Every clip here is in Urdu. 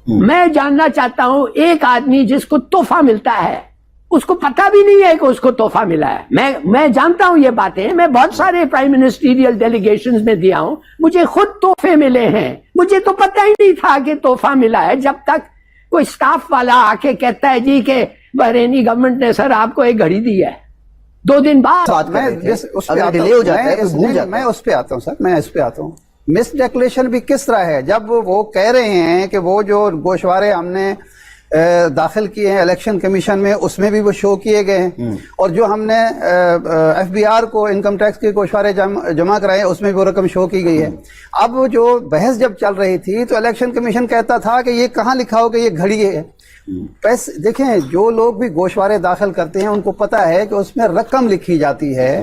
میں جاننا چاہتا ہوں ایک آدمی جس کو تحفہ ملتا ہے اس کو پتہ بھی نہیں ہے کہ اس کو تحفہ ملا ہے. میں جانتا ہوں یہ باتیں, میں بہت سارے پرائم منسٹریل ڈیلیگیشنز میں دیا ہوں, مجھے خود تحفے ملے ہیں, مجھے تو پتہ ہی نہیں تھا کہ تحفہ ملا ہے جب تک کوئی سٹاف والا آ کے کہتا ہے جی کہ بحرینی گورنمنٹ نے سر آپ کو ایک گھڑی دی ہے 2 دن بعد. میں اس پہ آتا ہوں سر, میں اس پہ آتا ہوں. مس ڈیکلیریشن بھی کس طرح ہے جب وہ کہہ رہے ہیں کہ وہ جو گوشوارے ہم نے داخل کیے ہیں الیکشن کمیشن میں اس میں بھی وہ شو کیے گئے ہیں, اور جو ہم نے ایف بی آر کو انکم ٹیکس کے گوشوارے جمع کرائے اس میں بھی وہ رقم شو کی گئی ہے. اب جو بحث جب چل رہی تھی تو الیکشن کمیشن کہتا تھا کہ یہ کہاں لکھا ہو کہ یہ گھڑی ہے. دیکھیں جو لوگ بھی گوشوارے داخل کرتے ہیں ان کو پتا ہے کہ اس میں رقم لکھی جاتی ہے.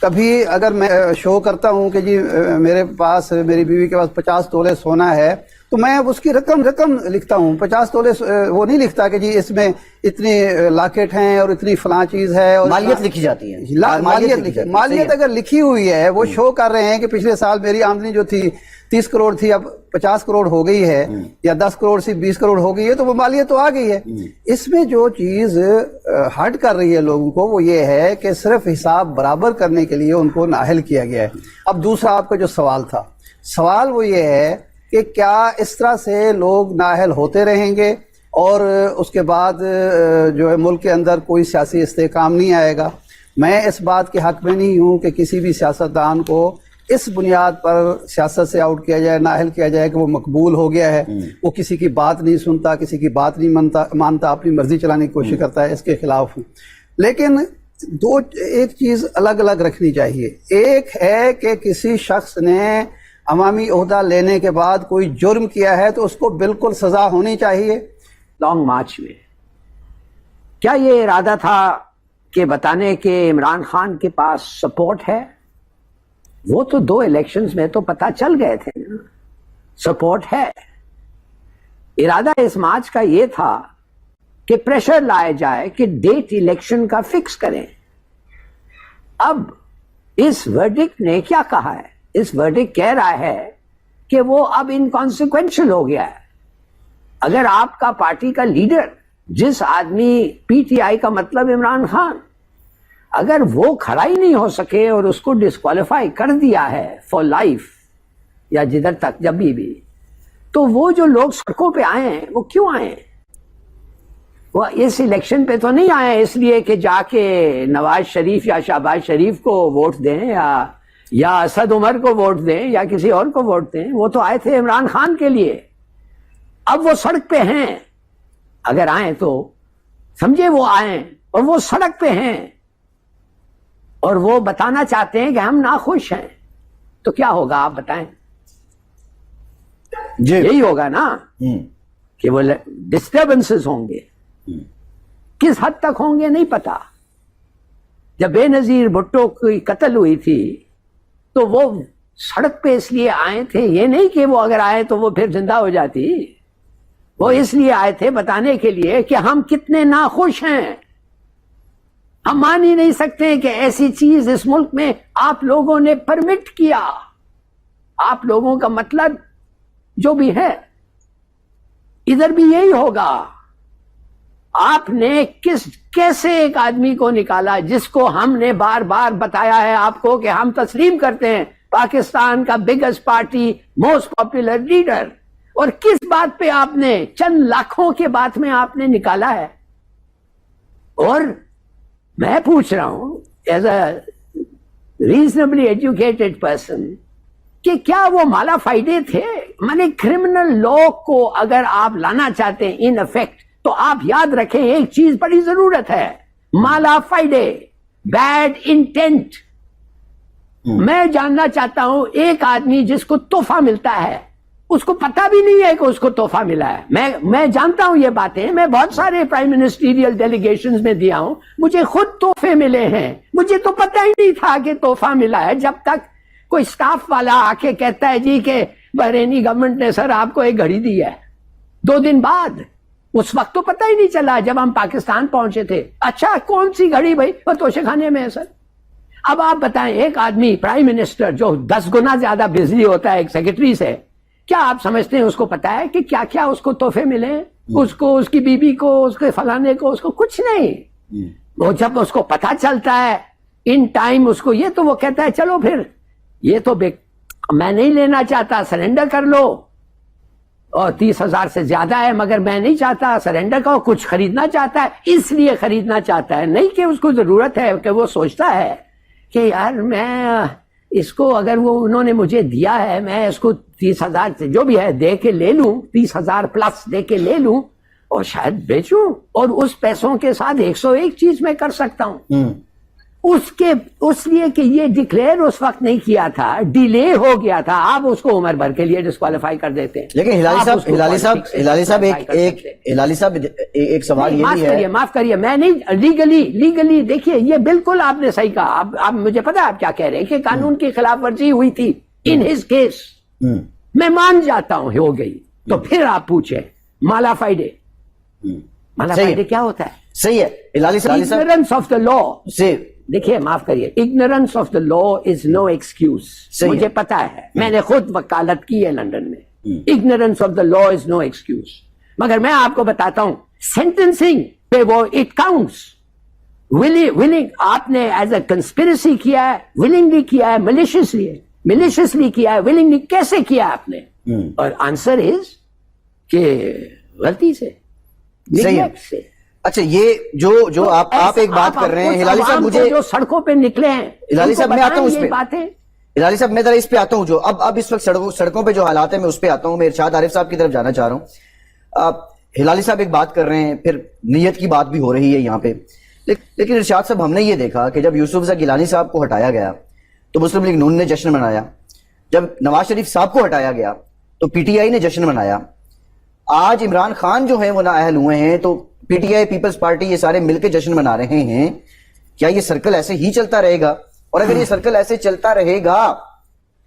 کبھی اگر میں شو کرتا ہوں کہ جی میرے پاس, میری بیوی کے پاس 50 تولے سونا ہے تو میں اس کی رقم لکھتا ہوں. 50 تولے وہ نہیں لکھتا کہ جی اس میں اتنی لاکٹ ہیں اور اتنی فلاں چیز ہے, اور مالیت لکھی جاتی ہے. مالیت اگر لکھی ہوئی ہے, وہ شو کر رہے ہیں کہ پچھلے سال میری آمدنی جو تھی 30 کروڑ تھی اب 50 کروڑ ہو گئی ہے, یا 10 کروڑ سے 20 کروڑ ہو گئی ہے, تو وہ مالیت تو آ گئی ہے. اس میں جو چیز ہرٹ کر رہی ہے لوگوں کو وہ یہ ہے کہ صرف حساب برابر کرنے کے لیے ان کو نااہل کیا گیا ہے. اب دوسرا آپ کا جو سوال تھا, سوال وہ یہ ہے کہ کیا اس طرح سے لوگ نااہل ہوتے رہیں گے اور اس کے بعد جو ہے ملک کے اندر کوئی سیاسی استحکام نہیں آئے گا. میں اس بات کے حق میں نہیں ہوں کہ کسی بھی سیاستدان کو اس بنیاد پر سیاست سے آؤٹ کیا جائے, نااہل کیا جائے کہ وہ مقبول ہو گیا ہے, وہ کسی کی بات نہیں سنتا, کسی کی بات نہیں مانتا, اپنی مرضی چلانے کی کوشش کرتا ہے, اس کے خلاف ہوں. لیکن ایک چیز الگ الگ رکھنی چاہیے. ایک ہے کہ کسی شخص نے عوامی عہدہ لینے کے بعد کوئی جرم کیا ہے تو اس کو بالکل سزا ہونی چاہیے. لانگ مارچ میں کیا یہ ارادہ تھا کہ بتانے کہ عمران خان کے پاس سپورٹ ہے؟ وہ تو 2 الیکشنز میں تو پتہ چل گئے تھے نا, سپورٹ ہے. ارادہ اس مارچ کا یہ تھا کہ پریشر لائے جائے کہ ڈیٹ الیکشن کا فکس کریں. اب اس ورڈکٹ نے کیا کہا ہے؟ اس ورڈکٹ کہہ رہا ہے کہ وہ اب انکانسیکوینشل ہو گیا ہے. اگر آپ کا پارٹی کا لیڈر, جس آدمی پی ٹی آئی کا مطلب عمران خان, اگر وہ کھڑا ہی نہیں ہو سکے اور اس کو ڈسکوالیفائی کر دیا ہے فار لائف یا جدھر تک جب بھی, تو وہ جو لوگ سڑکوں پہ آئے ہیں وہ کیوں آئے ہیں؟ وہ اس الیکشن پہ تو نہیں آئے اس لیے کہ جا کے نواز شریف یا شہباز شریف کو ووٹ دیں یا اسد عمر کو ووٹ دیں یا کسی اور کو ووٹ دیں. وہ تو آئے تھے عمران خان کے لیے. اب وہ سڑک پہ ہیں, اگر آئیں تو سمجھے وہ آئیں اور وہ سڑک پہ ہیں اور وہ بتانا چاہتے ہیں کہ ہم ناخوش ہیں, تو کیا ہوگا آپ بتائیں؟ یہی ہوگا نا کہ وہ ڈسٹربنسز ہوں گے. کس حد تک ہوں گے نہیں پتا. جب بے نظیر بھٹو کی قتل ہوئی تھی تو وہ سڑک پہ اس لیے آئے تھے, یہ نہیں کہ وہ اگر آئے تو وہ پھر زندہ ہو جاتی. وہ اس لیے آئے تھے بتانے کے لیے کہ ہم کتنے ناخوش ہیں. ہم مان ہی نہیں سکتے کہ ایسی چیز اس ملک میں آپ لوگوں نے پرمٹ کیا. آپ لوگوں کا مطلب جو بھی ہے ادھر بھی یہی ہوگا. آپ نے کیسے ایک آدمی کو نکالا جس کو ہم نے بار بار بتایا ہے آپ کو کہ ہم تسلیم کرتے ہیں پاکستان کا biggest party, most popular leader, اور کس بات پہ آپ نے چند لاکھوں کے بات میں آپ نے نکالا ہے. اور میں پوچھ رہا ہوں as a reasonably educated person کہ کیا وہ مالا فائڈے تھے؟ مانے کرمنل لا کو اگر آپ لانا چاہتے ہیں ان افیکٹ تو آپ یاد رکھیں ایک چیز بڑی ضرورت ہے, مالا فائڈے, بیڈ انٹینٹ. میں جاننا چاہتا ہوں ایک آدمی جس کو تحفہ ملتا ہے اس کو پتہ بھی نہیں ہے کہ اس کو تحفہ ملا ہے. میں جانتا ہوں یہ باتیں, میں بہت سارے پرائم منسٹریل ڈیلیگیشنز میں دیا ہوں, مجھے خود تحفے ملے ہیں, مجھے تو پتہ ہی نہیں تھا کہ تحفہ ملا ہے جب تک کوئی سٹاف والا آ کے کہتا ہے جی کہ بحرینی گورنمنٹ نے سر آپ کو ایک گھڑی دی ہے 2 دن بعد. اس وقت تو پتہ ہی نہیں چلا جب ہم پاکستان پہنچے تھے. اچھا کون سی گھڑی بھائی؟ وہ توشے خانے میں ہے سر. اب آپ بتائیں ایک آدمی پرائم منسٹر جو 10 گنا زیادہ بزی ہوتا ہے ایک سیکرٹری سے, کیا آپ سمجھتے ہیں اس کو پتا ہے کہ کیا کیا اس کو تحفے ملے، اس کو، اس کی بیوی کو، اس کے فلانے کو، اس کو کچھ نہیں. وہ جب اس کو پتا چلتا ہے ان ٹائم اس کو یہ، تو وہ کہتا ہے چلو پھر یہ تو میں نہیں لینا چاہتا، سرنڈر کر لو، اور 30,000 سے زیادہ ہے مگر میں نہیں چاہتا، سرنڈر کرو. کچھ خریدنا چاہتا ہے اس لیے خریدنا چاہتا ہے، نہیں کہ اس کو ضرورت ہے، کہ وہ سوچتا ہے کہ یار میں اس کو اگر وہ انہوں نے مجھے دیا ہے میں اس کو 30,000 سے جو بھی ہے دے کے لے لوں، 30,000 پلس دے کے لے لوں اور شاید بیچوں، اور اس پیسوں کے ساتھ 101 چیز میں کر سکتا ہوں. اس لیے کہ یہ ڈکلیئر اس وقت نہیں کیا تھا، ڈیلے ہو گیا تھا، آپ اس کو عمر بھر کے لیے ڈسکوالیفائی کر دیتے ہیں. لیکن ہلالی صاحب ایک سوال یہ بھی ہے. معاف کریے میں نہیں لیگلی دیکھیے یہ بالکل آپ نے صحیح کہا. آپ مجھے پتا آپ کیا کہہ رہے ہیں کہ قانون کی خلاف ورزی ہوئی تھی ان ہز کیس، میں مان جاتا ہوں ہو گئی. تو پھر آپ پوچھیں مالا فائڈے کیا ہوتا ہے؟ صحیح ہے ہلالی صاحب. Ignorance of the law. دیکھیے معاف کریے، ignorance of the law is no excuse. مجھے پتا ہے، میں نے خود وکالت کی ہے لندن میں. ignorance of the law is no excuse. مگر میں آپ کو بتاتا ہوں sentencing پہ وہ it counts. willing آپ نے ایز اے conspiracy کیا ہے، willingly کیا ہے، maliciously کیا ہے، willingly کیسے کیا آپ نے؟ اور آنسر از کہ غلطی سے، neglect سے. اچھا یہ جو آپ ایک بات کر رہے ہیں ہلالی صاحب، مجھے جو سڑکوں پہ نکلے ہیں ہلالی صاحب میں آتا ہوں اس پہ، باتیں ہلالی صاحب میں ذرا اس پہ آتا ہوں. جو اب اس وقت سڑکوں پہ جو حالات ہیں میں اس پہ آتا ہوں. میں ارشاد عارف صاحب کی طرف جانا چاہ رہا ہوں. ہلالی صاحب ایک بات کر رہے ہیں، پھر نیت کی بات بھی ہو رہی ہے یہاں پہ. لیکن ارشاد صاحب ہم نے یہ دیکھا کہ جب یوسف زئی گیلانی صاحب کو ہٹایا گیا تو مسلم لیگ نون نے جشن منایا. جب نواز شریف صاحب کو ہٹایا گیا تو پی ٹی آئی نے جشن منایا. آج عمران خان جو ہیں وہ نااہل ہوئے ہیں تو P T I, Peoples Party, یہ سارے مل کے جشن منا رہے ہیں. کیا یہ سرکل ایسے ہی چلتا رہے گا؟ اور اگر یہ سرکل ایسے چلتا رہے گا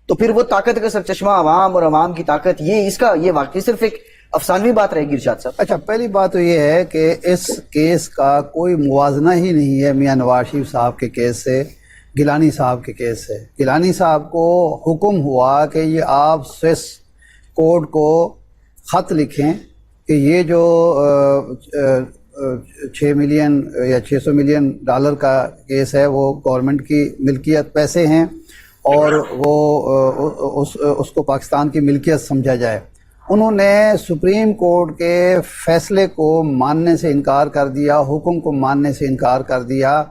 تو پھر وہ طاقت کا سرچشمہ عوام اور عوام کی طاقت، یہ واقعی صرف ایک افسانوی بات رہے گی ارشاد صاحب. اچھا پہلی بات تو یہ ہے کہ اس کیس کا کوئی موازنہ ہی نہیں ہے میاں نواز شریف صاحب کے کیس سے گیلانی صاحب کے کیس سے. گیلانی صاحب کو حکم ہوا کہ یہ آپ سوئس کورٹ کو خط لکھیں کہ یہ جو 6 ملین یا 600 ملین ڈالر کا کیس ہے وہ گورنمنٹ کی ملکیت پیسے ہیں اور وہ اس کو پاکستان کی ملکیت سمجھا جائے. انہوں نے سپریم کورٹ کے فیصلے کو ماننے سے انکار کر دیا، حکم کو ماننے سے انکار کر دیا.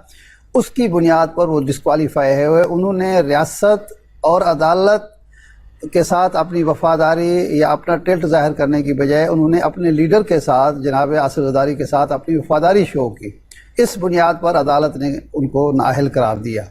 اس کی بنیاد پر وہ ڈسکوالیفائی ہے ہوئے. انہوں نے ریاست اور عدالت کے ساتھ اپنی وفاداری یا اپنا ٹلٹ ظاہر کرنے کی بجائے انہوں نے اپنے لیڈر کے ساتھ جناب آصف زرداری کے ساتھ اپنی وفاداری شو کی. اس بنیاد پر عدالت نے ان کو نااہل قرار دیا.